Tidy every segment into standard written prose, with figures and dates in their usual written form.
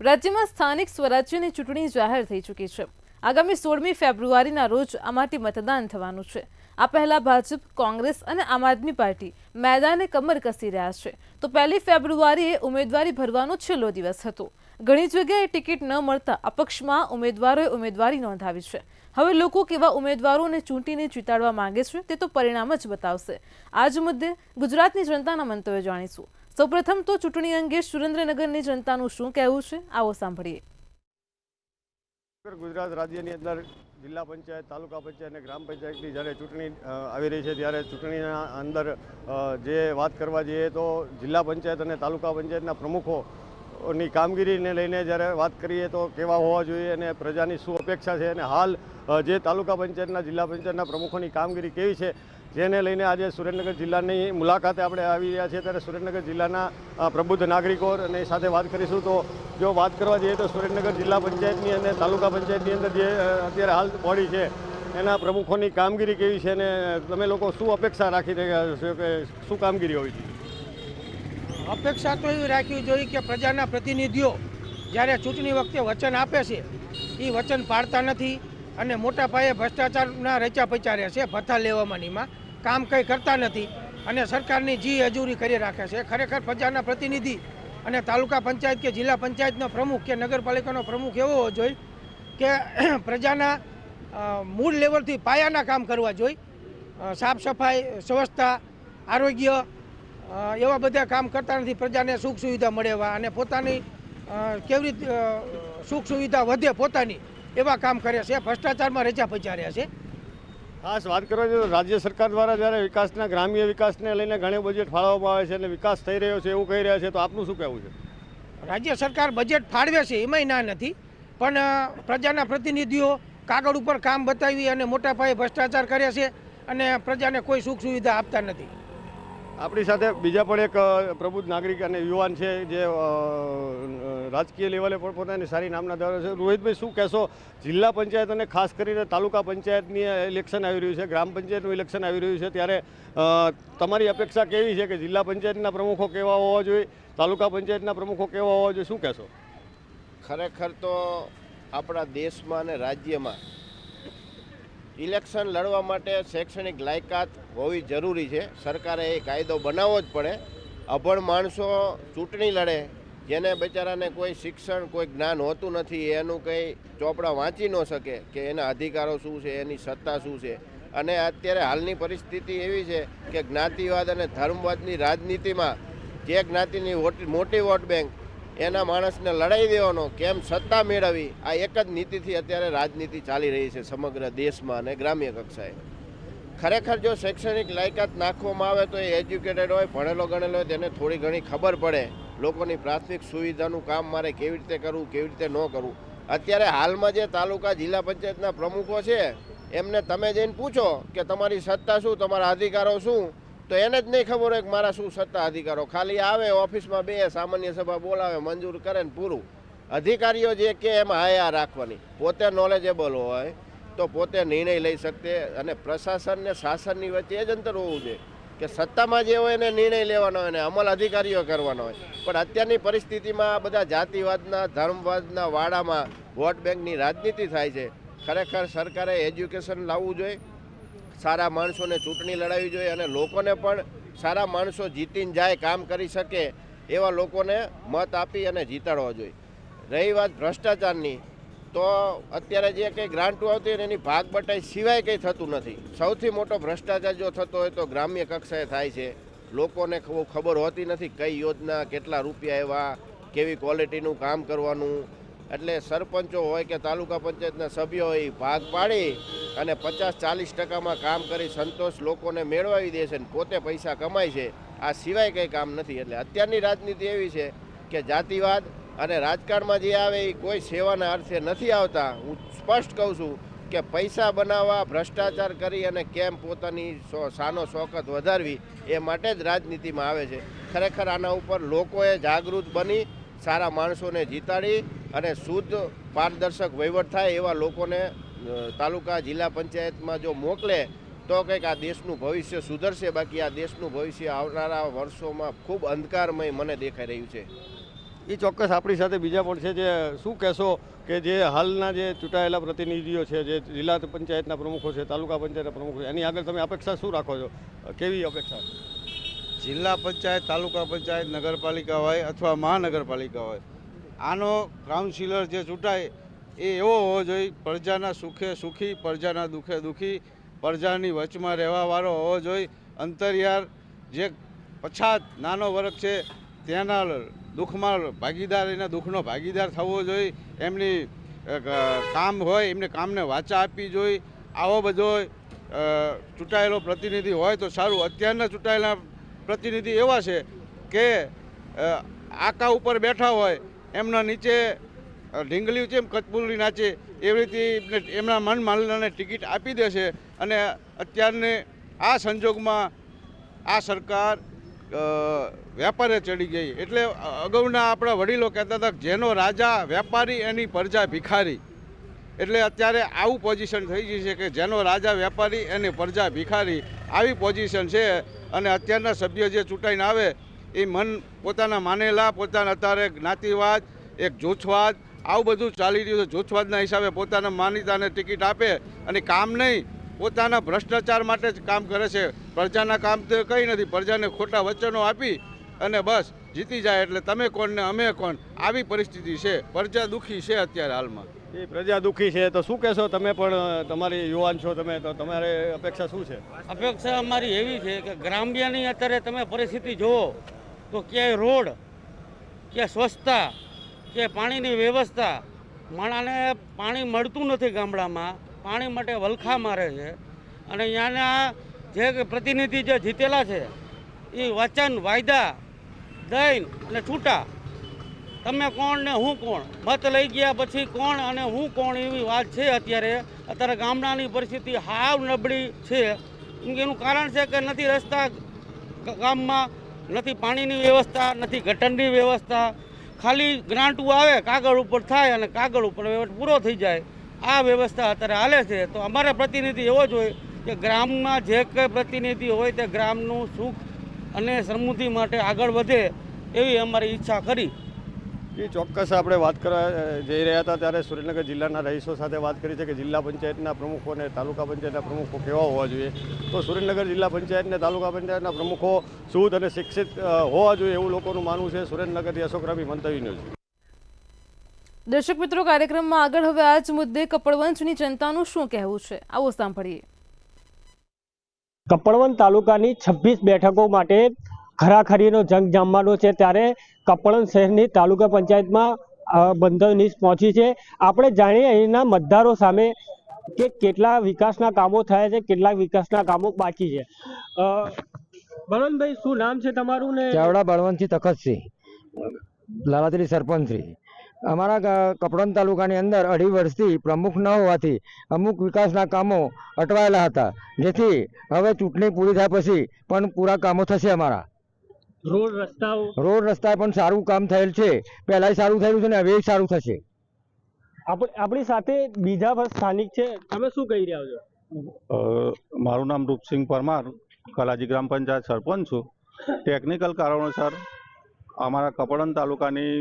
રાજ્યમાં સ્થાનિક સ્વરાજ્યની ચૂંટણી જાહેર થઈ ચૂકી છે। આગામી 16મી ફેબ્રુઆરીના રોજ આ માટે મતદાન થવાનું છે। આ પહેલા ભાજપ, કોંગ્રેસ અને આમ આદમી પાર્ટી મેદાને કમર કસી રહ્યા છે, તો 1 ફેબ્રુઆરીએ ઉમેદવારી ભરવાનો છેલ્લો દિવસ હતો। ઘણી જગ્યાએ ટિકિટ ન મળતા અપક્ષમાં ઉમેદવારોએ ઉમેદવારી નોંધાવી છે। હવે લોકો કેવા ઉમેદવારોને ચૂંટીને જીતાડવા માંગે છે તે તો પરિણામ જ બતાવશે। આ જ મુદ્દે ગુજરાતની જનતાના મંતવ્ય જાણીશું। સૌપ્રથમ તો ચૂંટણી અંગે સુરેન્દ્રનગરની જનતાનું શું કહેવું છે, આવો સાંભળીએ। ગુજરાત રાજ્યની અંદર જિલ્લા પંચાયત, તાલુકા પંચાયત અને ગ્રામ પંચાયતની જ્યારે ચૂંટણી આવી રહી છે ત્યારે ચૂંટણીના અંદર જે વાત કરવા જઈએ તો જિલ્લા પંચાયત અને તાલુકા પંચાયતના પ્રમુખોની કામગીરીને લઈને જ્યારે વાત કરીએ તો કેવા હોવા જોઈએ અને પ્રજાની શું અપેક્ષા છે અને હાલ જે તાલુકા પંચાયતના, જિલ્લા પંચાયતના પ્રમુખોની કામગીરી કેવી છે, જેને લઈને આજે સુરેન્દ્રનગર જિલ્લાની મુલાકાતે આપણે આવી રહ્યા છીએ। ત્યારે સુરેન્દ્રનગર જિલ્લાના પ્રબુદ્ધ નાગરિકોની સાથે વાત કરીશું। તો જો વાત કરવા જઈએ તો સુરેન્દ્રનગર જિલ્લા પંચાયતની અને તાલુકા પંચાયતની અંદર જે અત્યારે હાલ બોડી છે એના પ્રમુખોની કામગીરી કેવી છે અને તમે લોકો શું અપેક્ષા રાખી રહ્યા છો કે શું કામગીરી હોવી જોઈએ? અપેક્ષા તો એવી રાખવી જોઈએ કે પ્રજાના પ્રતિનિધિઓ જ્યારે ચૂંટણી વખતે વચન આપે છે એ વચન પાળતા નથી અને મોટા પાયે ભ્રષ્ટાચારના રચા પચા રહે છે, ભથ્થા લેવામાં નીમાં કામ કંઈ કરતા નથી અને સરકારની જી હજૂરી કરી રાખે છે। ખરેખર પ્રજાના પ્રતિનિધિ અને તાલુકા પંચાયત કે જિલ્લા પંચાયતનો પ્રમુખ કે નગરપાલિકાનો પ્રમુખ એવો હોવો જોઈએ કે પ્રજાના મૂળ લેવલથી પાયાના કામ કરવા જોઈએ। સાફ સફાઈ, સ્વચ્છતા, આરોગ્ય એવા બધા કામ કરતા નથી। પ્રજાને સુખ સુવિધા મળે એવા અને પોતાની કેવી રીતે સુખ સુવિધા વધે પોતાની એવા કામ કરે છે, ભ્રષ્ટાચારમાં રચા પચા રહ્યા છે। ખાસ વાત કરવા જોઈએ તો રાજ્ય સરકાર દ્વારા જ્યારે વિકાસના, ગ્રામ્ય વિકાસને લઈને ઘણું બજેટ ફાળવવામાં આવે છે અને વિકાસ થઈ રહ્યો છે એવું કહી રહ્યા છે, તો આપનું શું કહેવું છે? રાજ્ય સરકાર બજેટ ફાળવે છે એમાંય ના નથી, પણ પ્રજાના પ્રતિનિધિઓ કાગળ ઉપર કામ બતાવી અને મોટા પાયે ભ્રષ્ટાચાર કરે છે અને પ્રજાને કોઈ સુખ સુવિધા આપતા નથી। આપણી સાથે બીજા પણ એક પ્રબુદ્ધ નાગરિક અને યુવાન છે જે રાજકીય લેવલે પણ પોતાની સારી નામના ધરાવે છે। રોહિતભાઈ, શું કહેશો? જિલ્લા પંચાયત અને ખાસ કરીને તાલુકા પંચાયતની ઇલેક્શન આવી રહ્યું છે, ગ્રામ પંચાયતનું ઇલેક્શન આવી રહ્યું છે, ત્યારે તમારી અપેક્ષા કેવી છે કે જિલ્લા પંચાયતના પ્રમુખો કેવા હોવા જોઈએ, તાલુકા પંચાયતના પ્રમુખો કેવા હોવા જોઈએ, શું કહેશો? ખરેખર તો આપણા દેશમાં અને રાજ્યમાં ઇલેક્શન લડવા માટે શૈક્ષણિક લાયકાત હોવી જરૂરી છે। સરકારે એ કાયદો બનાવવો જ પડે। અભણ માણસો ચૂંટણી લડે, જેને બિચારાને કોઈ શિક્ષણ, કોઈ જ્ઞાન હોતું નથી, એનું કંઈ ચોપડા વાંચી ન શકે કે એના અધિકારો શું છે, એની સત્તા શું છે। અને અત્યારે હાલની પરિસ્થિતિ એવી છે કે જ્ઞાતિવાદ અને ધર્મવાદની રાજનીતિમાં જે જ્ઞાતિની મોટી વોટ બેંક એના માણસને લડાઈ દેવાનો, કેમ સત્તા મેળવવી, આ એક જ નીતિથી અત્યારે રાજનીતિ ચાલી રહી છે સમગ્ર દેશમાં અને ગ્રામ્ય કક્ષાએ। ખરેખર જો શૈક્ષણિક લાયકાત નાખવામાં આવે તો એ એજ્યુકેટેડ હોય, ભણેલો ગણેલો હોય, તેને થોડી ઘણી ખબર પડે લોકોની પ્રાથમિક સુવિધાનું કામ મારે કેવી રીતે કરવું, કેવી રીતે ન કરવું। અત્યારે હાલમાં જે તાલુકા, જિલ્લા પંચાયતના પ્રમુખો છે એમને તમે જઈને પૂછો કે તમારી સત્તા શું, તમારા અધિકારો શું, તો એને જ નહીં ખબર હોય કે મારા શું સત્તા અધિકારો। ખાલી આવે ઓફિસમાં બે સામાન્ય સભા બોલાવે, મંજૂર કરે ને પૂરું। અધિકારીઓ જે કે એમાં હાયા રાખવાની, પોતે નોલેજેબલ હોય તો પોતે નિર્ણય લઈ શકતે અને પ્રશાસન ને શાસનની વચ્ચે એ જ અંતર હોવું જોઈએ કે સત્તામાં જે હોય એને નિર્ણય લેવાનો હોય અને અમલ અધિકારીઓ કરવાનો હોય। પણ અત્યારની પરિસ્થિતિમાં બધા જાતિવાદના, ધર્મવાદના વાડામાં વોટ બેંકની રાજનીતિ થાય છે। ખરેખર સરકારે એજ્યુકેશન લાવવું જોઈએ, સારા માણસોને ચૂંટણી લડાવવી જોઈએ અને લોકોને પણ સારા માણસો જીતીને જાય, કામ કરી શકે એવા લોકોને મત આપી અને જીતાડવા જોઈએ। રહી વાત ભ્રષ્ટાચારની, તો અત્યારે જે કંઈ ગ્રાન્ટો આવતી હોય એની ભાગ બટાઈ સિવાય કંઈ થતું નથી। સૌથી મોટો ભ્રષ્ટાચાર જો થતો હોય તો ગ્રામ્ય કક્ષાએ થાય છે। લોકોને ખબર હોતી નથી કઈ યોજના, કેટલા રૂપિયા એવા, કેવી ક્વોલિટીનું કામ કરવાનું। એટલે સરપંચો હોય કે તાલુકા પંચાયતના સભ્યો હોય ભાગ પાડી અને 50-40% કામ કરી સંતોષ લોકોને મેળવાવી દે છે ને પોતે પૈસા કમાય છે। આ સિવાય કંઈ કામ નથી। એટલે અત્યારની રાજનીતિ એવી છે કે જાતિવાદ અને રાજકારણમાં જે આવે એ કોઈ સેવાના અર્થે નથી આવતા। હું સ્પષ્ટ કહું છું કે પૈસા બનાવવા, ભ્રષ્ટાચાર કરી અને કેમ પોતાની શાનો શોકત વધારવી એ માટે જ રાજનીતિમાં આવે છે। ખરેખર આના ઉપર લોકોએ જાગૃત બની સારા માણસોને જીતાડી અને શુદ્ધ પારદર્શક વહીવટ થાય એવા લોકોને તાલુકા, જિલ્લા પંચાયતમાં જો મોકલે તો કંઈક આ દેશનું ભવિષ્ય સુધરશે। બાકી આ દેશનું ભવિષ્ય આવનારા વર્ષોમાં ખૂબ અંધકારમય મને દેખાઈ રહ્યું છે। એ ચોક્કસ આપણી સાથે બીજા પણ છે. જે શું કહેશો કે જે હાલના જે ચૂંટાયેલા પ્રતિનિધિઓ છે, જે જિલ્લા પંચાયતના પ્રમુખો છે, તાલુકા પંચાયતના પ્રમુખો છે, એની આગળ તમે અપેક્ષા શું રાખો છો? કેવી અપેક્ષા? જિલ્લા પંચાયત, તાલુકા પંચાયત, નગરપાલિકા હોય અથવા મહાનગરપાલિકા હોય, આનો કાઉન્સિલર જે ચૂંટાય એ એવો હોવો જોઈએ પ્રજાના સુખે સુખી, પ્રજાના દુઃખે દુઃખી, પ્રજાની વચમાં રહેવાવાળો હોવો જોઈએ. અંતરિયાળ જે પછાત નાનો વર્ગ છે તેના દુઃખમાં ભાગીદાર, એના દુઃખનો ભાગીદાર થવો જોઈએ. એમની કામ હોય એમને કામને વાચા આપવી જોઈએ. આવો બધો ચૂંટાયેલો પ્રતિનિધિ હોય તો સારું. અત્યારના ચૂંટાયેલા પ્રતિનિધિ એવા છે કે આકા ઉપર બેઠા હોય, એમના નીચે ઢીંગલી છે એમ કચપુલી નાચે એવી રીતે એમના મન માલનાને ટિકિટ આપી દેશે. અને અત્યારને આ સંજોગમાં આ સરકાર વેપારે ચડી ગઈ. એટલે અગાઉના આપણા વડીલો કહેતા હતા જેનો રાજા વેપારી એની પ્રજા ભિખારી. એટલે અત્યારે આવું પોઝિશન થઈ ગઈ છે કે જેનો રાજા વેપારી એની પ્રજા ભિખારી, આવી પોઝિશન છે. અને અત્યારના સભ્ય જે ચૂંટાઈને આવે એ મન પોતાના માનેલા, પોતાના અત્યારે જ્ઞાતિવાદ, એક જૂથવાદ, આવું બધું ચાલી રહ્યું છે. જૂથવાદના હિસાબે પોતાના માનીતાને ટિકિટ આપે અને કામ નહીં, પોતાના ભ્રષ્ટાચાર માટે જ કામ કરે છે. પ્રજાના કામ તો કંઈ નથી. પ્રજાને ખોટા વચનો આપી અને બસ જીતી જાય એટલે તમે કોણ ને અમે કોણ, આવી પરિસ્થિતિ છે. પ્રજા દુઃખી છે અત્યારે હાલમાં. એ પ્રજા દુઃખી છે તો શું કહેશો? તમે પણ તમારી યુવાન છો, તમે તો તમારે અપેક્ષા શું છે? અપેક્ષા અમારી એવી છે કે ગ્રામ્યની અત્યારે તમે પરિસ્થિતિ જુઓ તો ક્યાંય રોડ, કે સ્વચ્છતા, કે પાણીની વ્યવસ્થા, માણસને પાણી મળતું નથી. ગામડામાં પાણી માટે વલખા મારે છે. અને અહીંયાના જે પ્રતિનિધિ જે જીતેલા છે એ વચન વાયદા દઈને અને છૂટા, તમે કોણ ને હું કોણ, મત લઈ ગયા પછી કોણ અને હું કોણ, એવી વાત છે. અત્યારે ગામડાની પરિસ્થિતિ હાવ નબળી છે. એનું કારણ છે કે નથી રસ્તા ગામમાં, નથી પાણીની વ્યવસ્થા, નથી ગટરની વ્યવસ્થા. ખાલી ગ્રાન્ટો આવે, કાગળ ઉપર થાય અને કાગળ ઉપર પૂરો થઈ જાય. આ વ્યવસ્થા અત્યારે હાલે છે. તો અમારા પ્રતિનિધિ એવો જ હોય કે ગ્રામમાં જે કંઈ પ્રતિનિધિ હોય તે ગ્રામનું સુખ અને સમૃદ્ધિ માટે આગળ વધે એવી અમારી ઈચ્છા કરી. એ ચોક્કસ આપણે વાત કરવા જઈ રહ્યા હતા ત્યારે સુરેન્દ્રનગર જિલ્લાના રહીશો સાથે વાત કરી છે કે જિલ્લા પંચાયતના પ્રમુખો અને તાલુકા પંચાયતના પ્રમુખો કેવા હોવા જોઈએ. તો સુરેન્દ્રનગર જિલ્લા પંચાયત અને તાલુકા પંચાયતના પ્રમુખો શુદ્ધ અને શિક્ષિત હોવા જોઈએ એવું લોકોનું માનવું છે. સુરેન્દ્રનગરથી અશોક રામી, મંતવ્ય ન્યૂઝ. દર્શક મિત્રો, કાર્યક્રમમાં આગળ હવે આ જ મુદ્દે કપડવંજની જનતાનું શું કહેવું છે, આવો સાંભળીએ. કપડવંજ તાલુકાની 26 બેઠકો માટે ખરાખરીનો જંગ જામવાનો છે. ત્યારે કપડવંજ શહેરની તાલુકા પંચાયતમાં બંધનીશ પહોંચી છે. આપણે જાણીએ અહીંના મતદારો સામે કે કેટલા વિકાસના કામો થયા છે, કેટલા વિકાસના કામો બાકી છે. બળવંતભાઈ, શું નામ છે તમારું? ને ચાવડા બળવંતસિંહ તખતસિંહ, લાલાત્રી સરપંચશ્રી. અમારા કપડવંજ તાલુકાની અંદર 2.5 વર્ષથી પ્રમુખ ન હોવાથી અમુક વિકાસના કામો અટવાયેલા હતા, જેથી હવે ચૂંટણી પૂરી થયા પછી પણ પૂરા કામો થશે. અમારા રોડ રસ્તા પણ સારું કામ થયેલ છે. પહેલાંય સારું થયેલું છે ને હવે સારું થશે. આપણી સાથે બીજા પણ સ્થાનિક છે, તમે શું કહી રહ્યા છો? મારું નામ રૂપસિંહ પરમાર, કલાજી ગ્રામ પંચાયત સરપંચ છું. ટેકનિકલ કારણોસર અમારા કપડવંજ તાલુકાની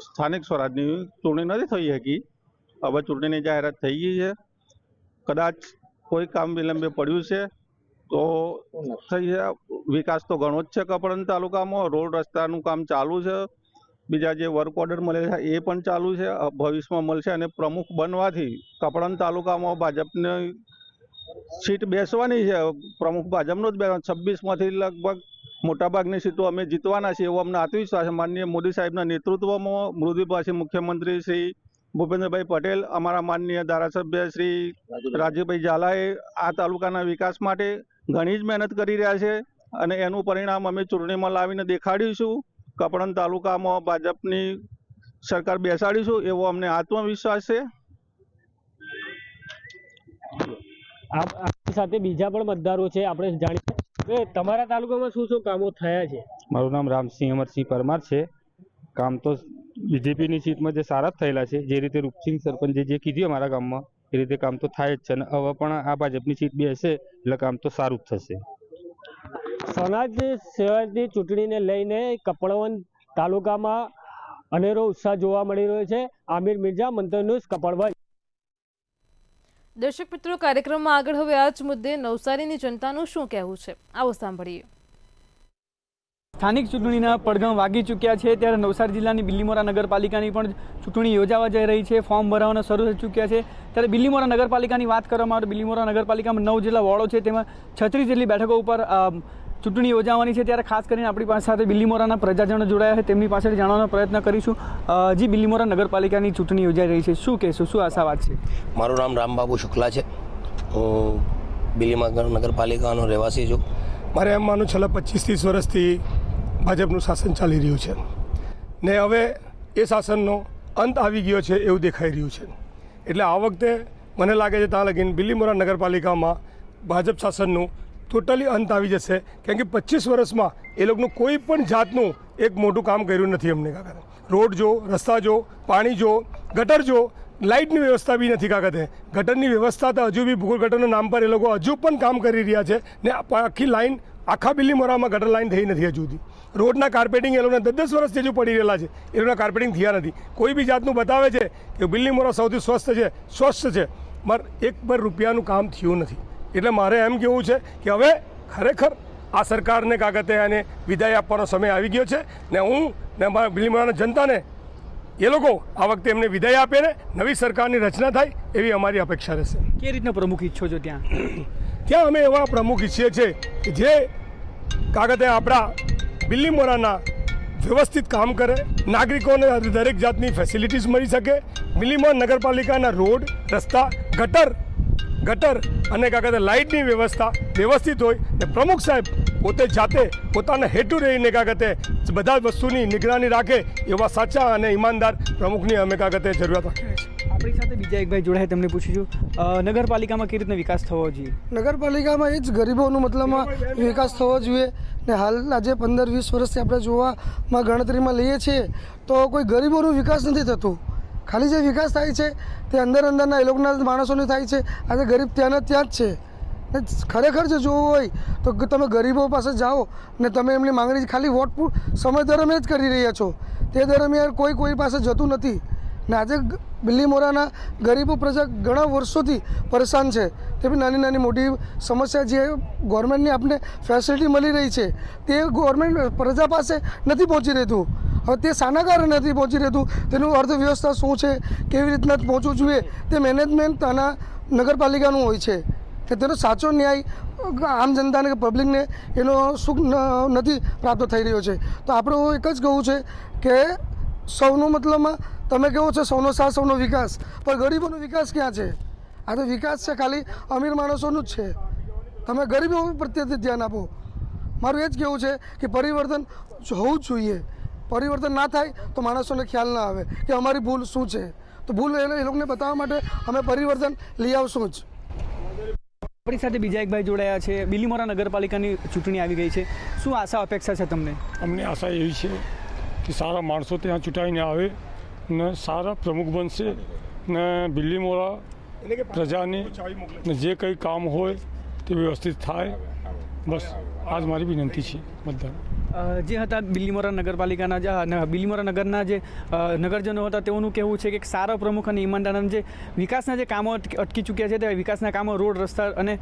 સ્થાનિક સ્વરાજની ચૂંટણી નથી થઈ શકી. હવે ચૂંટણીની જાહેરાત થઈ ગઈ છે. કદાચ કોઈ કામ વિલંબે પડ્યું છે તો થઈ છે. વિકાસ તો ઘણો જ છે કપડવંજ તાલુકામાં. રોડ રસ્તાનું કામ ચાલુ છે. બીજા જે વર્ક ઓર્ડર મળે છે એ પણ ચાલુ છે, ભવિષ્યમાં મળશે. અને પ્રમુખ બનવાથી કપડવંજ તાલુકામાં ભાજપની સીટ બેસવાની છે. પ્રમુખ ભાજપનો જ બેસવાનો. 26માંથી લગભગ મોટાભાગની સીટો અમે જીતવાના છીએ એવો અમને આત્મવિશ્વાસ છે. માનનીય મોદી સાહેબના નેતૃત્વમાં મૃદુભાષી મુખ્યમંત્રી શ્રી ભૂપેન્દ્રભાઈ પટેલ, અમારા માનનીય ધારાસભ્ય શ્રી રાજીવભાઈ ઝાલાએ આ તાલુકાના વિકાસ માટે ઘણી જ મહેનત કરી રહ્યા છે. અને એનું પરિણામ અમે ચૂંટણીમાં લાવીને દેખાડીશું. કપડવંજ તાલુકામાં ભાજપની સરકાર બેસાડીશું એવો અમને આત્મવિશ્વાસ છે. આપણી સાથે બીજા પણ મતદારો છે, આપણે જાણીએ કે તમારા તાલુકામાં શું શું કામો થયા છે. મારું નામ રામસિંહ અમરસિંહ પરમાર છે. કામ તો બીજેપીની સીટમાં જે સારા થયેલા છે, જે રીતે રૂપસિંહ સરપંચે જે કીધું અમારા ગામમાં એ રીતે કામ તો થાય જ છે. અને હવે પણ આ ભાજપની સીટ બેસે એટલે કામ તો સારું જ થશે. સમાજ સેવાની ચૂંટણીને લઈને કપડવંજ તાલુકામાં અનેરો ઉત્સાહ જોવા મળી રહ્યો છે. આમિર મિર્ઝા, મંતવ્ય ન્યૂઝ, કપડવંજ. દર્શક મિત્રો, કાર્યક્રમમાં આગળ હવે આ જ મુદ્દે નવસારીની જનતાનું શું કહેવું છે, આવો સાંભળીએ. સ્થાનિક ચૂંટણીના પડઘમ વાગી ચૂક્યા છે, ત્યારે નવસારી જિલ્લાની બિલીમોરા નગરપાલિકાની પણ ચૂંટણી યોજાવા જઈ રહી છે. ફોર્મ ભરવાના શરૂ થઈ ચૂક્યા છે. ત્યારે બિલીમોરા નગરપાલિકાની વાત કરવામાં આવે તો બિલીમોરા નગરપાલિકામાં 9 જેટલા વોર્ડો છે, તેમાં 36 જેટલી બેઠકો ઉપર ચૂંટણી યોજાવાની છે. ત્યારે ખાસ કરીને આપણી પાસે સાથે બિલીમોરાના પ્રજાજનો જોડાયા છે, તેમની પાસેથી જાણવાનો પ્રયત્ન કરીશું. જી, બિલીમોરા નગરપાલિકાની ચૂંટણી યોજાઈ રહી છે, શું કહેશો, શું આશા વાત છે? મારું નામ રામબાબુ શુક્લા છે. હું બિલીમોરા નગરપાલિકાનો રહેવાસી છું. મારે એમ માનું છેલ્લા 25-30 વર્ષથી ભાજપનું શાસન ચાલી રહ્યું છે ને હવે એ શાસનનો અંત આવી ગયો છે એવું દેખાઈ રહ્યું છે. એટલે આ વખતે મને લાગે છે ત્યાં લગીને બિલીમોરા નગરપાલિકામાં ભાજપ શાસનનું ટોટલી અંત આવી જશે, કેમ કે 25 વર્ષમાં એ લોકોનું કોઈ પણ જાતનું એક મોટું કામ કર્યું નથી. અમને કાકા રોડ જો, રસ્તા જો, પાણી જો, ગટર જો, લાઇટની વ્યવસ્થા બી નથી. કાકા ગટરની વ્યવસ્થા તો હજુ બી ભૂગોળ ગટરના નામ પર એ લોકો હજુ પણ કામ કરી રહ્યા છે ને આખી લાઈન આખા બિલીમોરામાં ગટર લાઈન થઈ નથી હજુ સુધી. રોડના કાર્પેટિંગ એ લોકોના 10 વર્ષથી હજુ પડી રહેલા છે, એ લોકોના કાર્પેટિંગ થયા નથી. કોઈ બી જાતનું બતાવે છે કે બિલીમોરા સૌથી સ્વસ્થ છે, મારે ₹1 રૂપિયાનું કામ થયું નથી. એટલે મારે એમ કહેવું છે કે હવે ખરેખર આ સરકારને કાગતે આને વિદાય આપવાનો સમય આવી ગયો છે ને હું ને અમારા બિલીમોરાના જનતાને એ લોકો આ વખતે એમને વિદાય આપે ને નવી સરકારની રચના થાય એવી અમારી અપેક્ષા રહેશે. કઈ રીતના પ્રમુખ ઈચ્છો છો ત્યાં? ત્યાં અમે એવા પ્રમુખ ઈચ્છીએ છીએ કે જે કાગતે આપણા બિલીમોરાના વ્યવસ્થિત કામ કરે, નાગરિકોને દરેક જાતની ફેસિલિટીઝ મળી શકે. બિલીમોરા નગરપાલિકાના રોડ, રસ્તા, ગટર અને કાગતે લાઇટની વ્યવસ્થા વ્યવસ્થિત હોય ને પ્રમુખ સાહેબ પોતે જાતે પોતાના હેતુ રહીને કાગતે બધા વસ્તુની નિગરાની રાખે એવા સાચા અને ઈમાનદાર પ્રમુખની અમે કાગતે જરૂરિયાત રાખીએ છીએ. આપણી સાથે બીજા એક ભાઈ જોડાય, તેમને પૂછીશું નગરપાલિકામાં કેવી રીતના વિકાસ થવો જોઈએ? નગરપાલિકામાં એ જ ગરીબોનું મતલબમાં વિકાસ થવો જોઈએ ને હાલ આજે 15-20 વર્ષથી આપણે જોવામાં ગણતરીમાં લઈએ છીએ તો કોઈ ગરીબોનો વિકાસ નથી થતો. ખાલી જે વિકાસ થાય છે તે અંદરના એ લોકોના માણસોને થાય છે. આજે ગરીબ ત્યાંના ત્યાં જ છે. ખરેખર જો જોવું હોય તો તમે ગરીબો પાસે જાઓ ને તમે એમની માંગણી ખાલી વોટ સમય દરમિયાન જ કરી રહ્યા છો, તે દરમિયાન કોઈ પાસે જતું નથી. ને આજે બિલીમોરાના ગરીબો પ્રજા ઘણા વર્ષોથી પરેશાન છે. તે બી નાની મોટી સમસ્યા જે ગવર્મેન્ટની આપણે ફેસિલિટી મળી રહી છે તે ગવર્મેન્ટ પ્રજા પાસે નથી પહોંચી રહેતું. હવે તે શાના કારણે નથી પહોંચી રહેતું, તેનું અર્થવ્યવસ્થા શું છે, કેવી રીતના પહોંચવું જોઈએ, તે મેનેજમેન્ટ આના નગરપાલિકાનું હોય છે. કે તેનો સાચો ન્યાય આમ જનતાને કે પબ્લિકને એનો સુખ નથી પ્રાપ્ત થઈ રહ્યો છે. તો આપણું એક જ કહું છે કે સૌનો મતલબમાં તમે કહો છો સૌનો સાથ સૌનો વિકાસ, પણ ગરીબોનો વિકાસ ક્યાં છે? આ તો વિકાસ છે ખાલી અમીર માણસોનું જ છે. તમે ગરીબો પ્રત્યે ધ્યાન આપો. મારું એ જ કહેવું છે કે પરિવર્તન હોવું જ જોઈએ. પરિવર્તન ના થાય તો માણસોને ખ્યાલ ના આવે કે અમારી ભૂલ શું છે. તો ભૂલ એ લોકોને બતાવવા માટે અમે પરિવર્તન લઈ આવશું જ. આપણી સાથે બીજા એક ભાઈ જોડાયા છે. બિલીમોરા નગરપાલિકાની ચૂંટણી આવી ગઈ છે, શું આશા અપેક્ષા છે તમને? અમને આશા એવી છે કે સારા માણસો ત્યાં ચૂંટાઈને આવે ને સારા પ્રમુખ બનશે ને બિલીમોરા પ્રજાને જે કંઈ કામ હોય તે વ્યવસ્થિત થાય. બસ આ જ મારી વિનંતી છે બધાને. જે હતા બિલીમોરા નગરપાલિકાના બિલીમોરા નગરના જે નગરજનો હતા તેઓનું કહેવું છે કે સારા પ્રમુખ અને ઈમાનદાર જે વિકાસના જે કામો અટકી ચૂક્યા છે તે વિકાસના કામો, રોડ, રસ્તા અને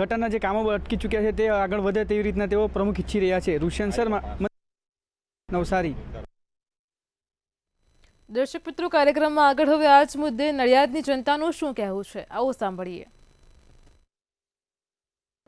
ગટરના જે કામો અટકી ચૂક્યા છે તે આગળ વધે તેવી રીતના તેઓ પ્રમુખ ઈચ્છી રહ્યા છે. રુશિયન શર્મા, નવસારી. દર્શક મિત્રો, કાર્યક્રમમાં આગળ હવે આ જ મુદ્દે નડિયાદની જનતાનું શું કહેવું છે, આવો સાંભળીએ.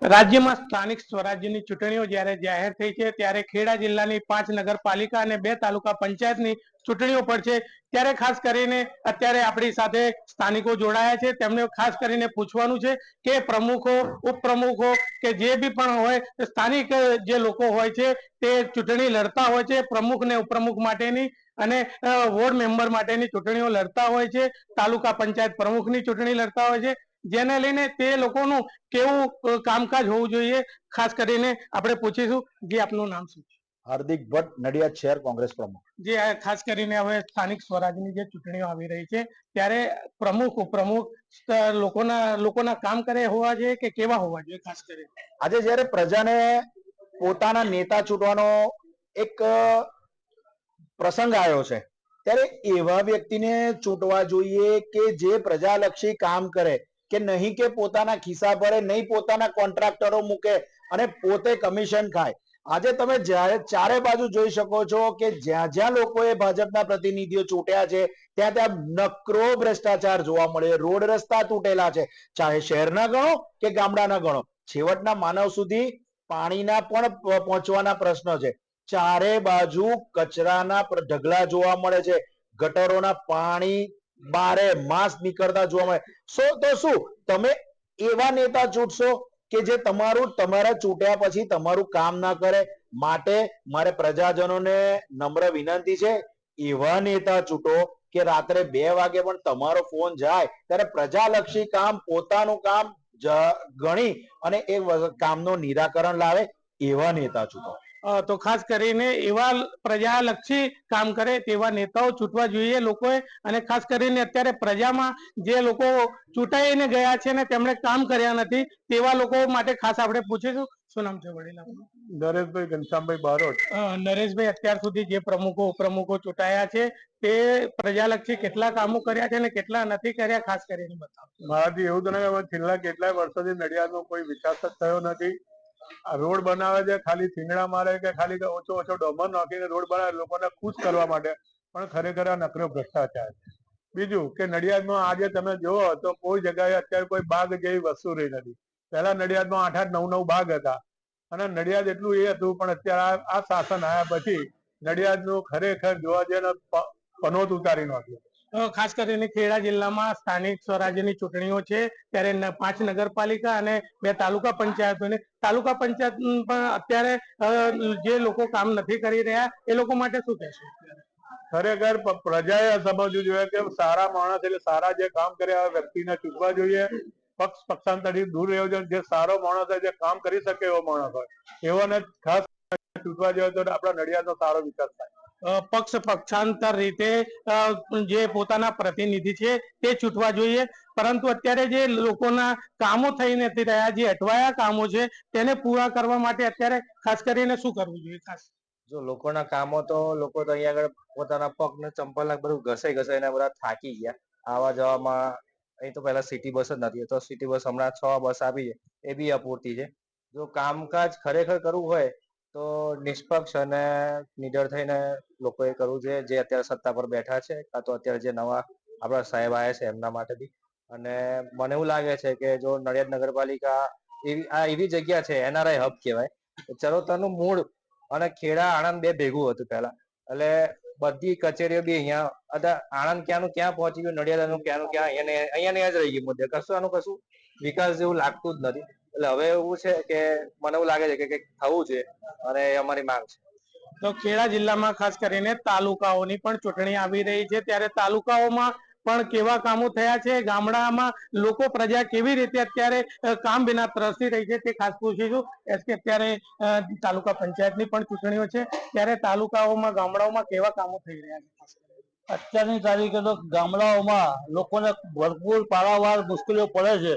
રાજ્યમાં સ્થાનિક સ્વરાજ્યની ચૂંટણીઓ જ્યારે જાહેર થઈ છે ત્યારે ખેડા જિલ્લાની 5 નગરપાલિકા અને 2 તાલુકા પંચાયતની ચૂંટણીઓ પર છે. ત્યારે ખાસ કરીને અત્યારે આપણી સાથે સ્થાનિકો જોડાયા છે. તેમને ખાસ કરીને પૂછવાનું છે કે પ્રમુખો, ઉપપ્રમુખો કે જે બી પણ હોય સ્થાનિક જે લોકો હોય છે તે ચૂંટણી લડતા હોય છે. પ્રમુખ ને ઉપપ્રમુખ માટેની અને વોર્ડ મેમ્બર માટેની ચૂંટણીઓ લડતા હોય છે. તાલુકા પંચાયત પ્રમુખની ચૂંટણી લડતા હોય છે. જેને લઈને તે લોકોનું કેવું કામકાજ હોવું જોઈએ ખાસ કરીને આપણે પૂછીશું. જે આપનું નામ શું છે? હાર્દિક ભટ્ટ, નડિયાદ શહેર કોંગ્રેસ પ્રમુખ. જે ખાસ કરીને હવે સ્થાનિક સ્વરાજની જે ચૂંટણીઓ આવી રહી છે ત્યારે પ્રમુખ ઉપપ્રમુખ લોકોના કામ કરે હોવા જોઈએ કે કેવા હોવા જોઈએ? ખાસ કરીને આજે જ્યારે પ્રજાને પોતાના નેતા ચૂંટવાનો એક પ્રસંગ આવ્યો છે ત્યારે એવા વ્યક્તિને ચૂંટવા જોઈએ કે જે પ્રજાલક્ષી કામ કરે, કે નહીં કે પોતાના ખિસ્સા ભરે, નહીં પોતાના કોન્ટ્રાક્ટરો મૂકે અને પોતે કમિશન ખાય. આજે તમે ચારે બાજુ જોઈ શકો છો કે જ્યાં જ્યાં લોકોએ ભાજપના પ્રતિનિધિઓ ચૂંટ્યા છે ત્યાં ત્યાં નકરો ભ્રષ્ટાચાર જોવા મળે. રોડ રસ્તા તૂટેલા છે, ચાહે શહેરના ગણો કે ગામડાના ગણો. છેવટના માનવ સુધી પાણીના પણ પહોંચવાના પ્રશ્નો છે. ચારે બાજુ કચરાના ઢગલા જોવા મળે છે, ગટરોના પાણી બારે માસ નીકળતા જોવા મળે. તો શું તમે એવા નેતા ચૂંટશો કે જે તમારા ચૂંટ્યા પછી તમારું કામ ના કરે? માટે મારે પ્રજાજનોને નમ્ર વિનંતી છે, એવા નેતા ચૂંટો કે રાત્રે 2 વાગે પણ તમારો ફોન જાય ત્યારે પ્રજાલક્ષી કામ, પોતાનું કામ ગણી અને એ કામનું નિરાકરણ લાવે એવા નેતા ચૂંટો. તો ખાસ કરીને એવા પ્રજાલક્ષી કામ કરે તેવા નેતાઓ ચૂંટવા જોઈએ લોકોએ. અને ખાસ કરીને અત્યારે પ્રજામાં જે લોકો ચૂંટાઈને ગયા છે ને તેમણે કામ કર્યા નથી તેવા લોકો માટે ખાસ આપણે પૂછીશું. શું નામ છે વડીલ આપનું? નરેશભાઈ ઘનશ્યામભાઈ બારોટ. નરેશભાઈ, અત્યાર સુધી જે પ્રમુખો ઉપપ્રમુખો ચૂંટાયા છે તે પ્રજાલક્ષી કેટલા કામો કર્યા છે અને કેટલા નથી કર્યા, ખાસ કરીને બતાવો. મારાથી એવું તો નહીં, છેલ્લા કેટલાય વર્ષોથી નડિયાદનો કોઈ વિકાસ જ થયો નથી. આ રોડ બનાવે છે ખાલી થીંગડા મારે કે ખાલી ઓછો ડોમર નાખીને રોડ બનાવે લોકોને ખુશ કરવા માટે, પણ ખરેખર આ નકરો ભ્રષ્ટાચાર છે. બીજું કે નડિયાદમાં આજે તમે જુઓ તો કોઈ જગ્યાએ અત્યારે કોઈ બાગ જેવી વસ્તુ રહી નથી. પહેલા નડિયાદમાં 8-8, 9-9 બાગ હતા અને નડિયાદ એટલું એ હતું, પણ અત્યારે આ શાસન આવ્યા પછી નડિયાદનું ખરેખર જોવા જઈએ પનોત ઉતારી નાખ્યો. ખાસ કરીને ખેડા જિલ્લામાં સ્થાનિક સ્વરાજ્યની ચૂંટણીઓ છે ત્યારે 5 નગરપાલિકા અને 2 તાલુકા પંચાયતોની તાલુકા પંચાયત પણ અત્યારે જે લોકો કામ નથી કરી રહ્યા એ લોકો માટે શું કહેશો? ખરેખર પ્રજાએ સમજવું જોઈએ કે સારા માણસ એટલે સારા જે કામ કર્યા વ્યક્તિને ચૂંટવા જોઈએ. પક્ષાંતરથી દૂર રહેવું જોઈએ. જે સારો માણસ હોય, જે કામ કરી શકે એવો માણસ હોય એવાને ખાસ ચૂંટવા જોઈએ તો આપણા નડિયાદનો સારો વિકાસ થાય. પક્ષાંતર રીતે જે પોતાના પ્રતિનિધિ છે તે ચૂંટવા જોઈએ, પરંતુ અત્યારે જે લોકોના કામો થઈ નથી રહ્યા, જે અટવાયા કામો છે તેને પૂરા કરવા માટે અત્યારે ખાસ કરીને શું કરવું જોઈએ? ખાસ જો લોકોના કામો તો લોકો તો અહીંયા આગળ પોતાના પગ ને ચંપલ બધું ઘસાઈને બધા થાકી ગયા. આવા જવામાં અહીં તો પહેલા સિટી બસ જ નથી, તો સિટી બસ હમણાં 6 બસ આપી છે, એ બી અપૂરતી છે. જો કામકાજ ખરેખર કરવું હોય તો નિષ્પક્ષ અને નિડર થઈને લોકોએ કરવું જોઈએ, જે અત્યારે સત્તા પર બેઠા છે કાં તો અત્યારે જે નવા આપણા સાહેબ આવ્યા છે એમના માટે બી. અને મને એવું લાગે છે કે જો નડિયાદ નગરપાલિકા એવી જગ્યા છે, NRI હબ કહેવાય. ચરોતરનું મૂળ અને ખેડા આણંદ 2 ભેગું હતું પહેલા, એટલે બધી કચેરીઓ બી અહીંયા. આણંદ ક્યાંનું ક્યાં પહોંચી ગયું, નડિયાદનું ક્યાંનું ક્યાં અહીંયા જ રહી ગયું. મુદ્દે કશું વિકાસ જેવું લાગતું જ નથી. એટલે હવે એવું છે કે મને એવું લાગે છે કે કંઈક થવું છે અને એ અમારી માંગ છે. તો ખેડા જિલ્લામાં ખાસ કરીને તાલુકાઓની પણ ચૂંટણી આવી રહી છે ત્યારે તાલુકાઓમાં પણ કેવા કામો થયા છે, ગામડામાં લોકો પ્રજા કેવી રીતે અત્યારે કામ વિના ત્રસી રહી છે તે ખાસ પૂછીશું. કે અત્યારે તાલુકા પંચાયતની પણ ચૂંટણીઓ છે ત્યારે તાલુકાઓમાં ગામડાઓમાં કેવા કામો થઈ રહ્યા છે? અત્યારની તારીખે તો ગામડાઓમાં લોકોને ભરપૂર પારાવાર મુશ્કેલીઓ પડે છે.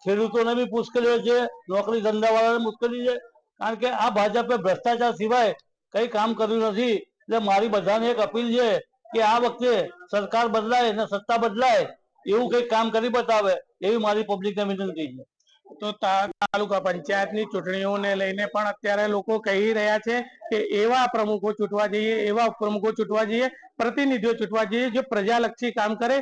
ખેડૂતોને બી મુશ્કેલીઓ છે, નોકરી ધંધાવાળાને મુશ્કેલી છે, કારણ કે આ ભાજપે ભ્રષ્ટાચાર સિવાય કઈ કામ કર્યું નથી. એટલે મારી બધાને એક અપીલ છે કે આ વખતે સરકાર બદલાય અને સત્તા બદલાય એવું કઈક કામ કરી બતાવે એવી મારી પબ્લિકને વિનંતી છે. તો તાલુકા પંચાયતની ચૂંટણીઓને લઈને પણ અત્યારે લોકો કહી રહ્યા છે કે એવા પ્રમુખો ચૂંટવા જોઈએ, એવા ઉપપ્રમુખો ચૂંટવા જોઈએ, પ્રતિનિધિઓ ચૂંટવા જોઈએ જે પ્રજાલક્ષી કામ કરે.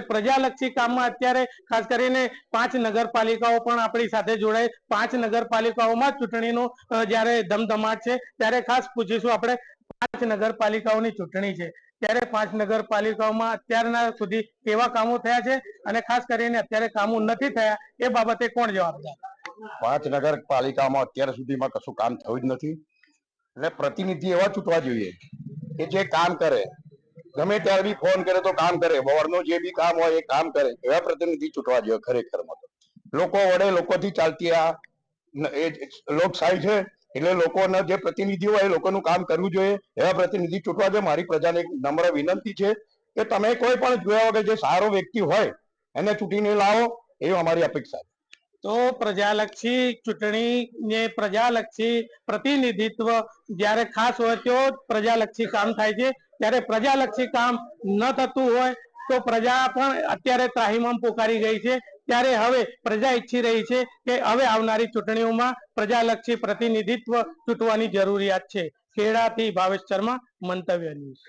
પ્રજાલક્ષી કામમાં અત્યારે ખાસ કરીને 5 નગરપાલિકાઓ પણ આપણી સાથે જોડાય. 5 નગરપાલિકાઓમાં ચૂંટણીનો જ્યારે ધમધમાટ છે ત્યારે ખાસ પૂછીશું આપણે. 5 નગરપાલિકાઓની ચૂંટણી છે ત્યારે 5 નગરપાલિકાઓમાં અત્યારના સુધી કેવા કામો થયા છે અને ખાસ કરીને અત્યારે કામો નથી થયા એ બાબતે કોણ જવાબદાર? 5 નગરપાલિકામાં અત્યાર સુધીમાં કશું કામ થયું જ નથી. એટલે પ્રતિનિધિ એવા ચૂંટવા જોઈએ કે જે કામ કરે, ગમે ત્યારે બી ફોન કરે તો કામ કરે, વોર્ડનું જે બી કામ હોય એ કામ કરે, એવા પ્રતિનિધિ ચૂંટવા જોઈએ. ખરેખરમાં તો લોકો વડે લોકોથી ચાલતી આ લોકશાહી છે, એટલે લોકોના જે પ્રતિનિધિ હોય એ લોકોનું કામ કરવું જોઈએ. એવા પ્રતિનિધિ ચૂંટવા જોઈએ. મારી પ્રજાને એક નમ્ર વિનંતી છે કે તમે કોઈ પણ જોયા વગર જે સારો વ્યક્તિ હોય એને ચૂંટીને લાવો, એવી અમારી અપેક્ષા છે. તો પ્રજાલક્ષી ચૂંટણી ને પ્રજાલક્ષી પ્રતિનિધિત્વ જ્યારે ખાસ હોય તો પ્રજાલક્ષી કામ થાય છે. ત્યારે પ્રજાલક્ષી કામ ન થતું હોય તો પ્રજા પણ અત્યારે ત્રાહિમામ પોકારી ગઈ છે। ત્યારે હવે પ્રજા ઈચ્છી રહી છે કે હવે આવનારી ચૂંટણીઓમાં પ્રજાલક્ષી પ્રતિનિધિત્વ ચૂંટવાની જરૂરિયાત છે। ખેડાથી ભાવેશ શર્મા, મંતવ્ય ન્યૂઝ।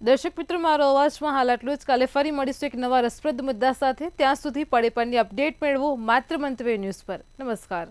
દર્શક મિત્રો, મારો અવાજમાં હાલ આટલું જ। કાલે ફરી મળીશું એક નવા રસપ્રદ મુદ્દા સાથે। ત્યાં સુધી પડે પણની અપડેટ મેળવો માત્ર મંતવ્ય ન્યૂઝ પર। નમસ્કાર।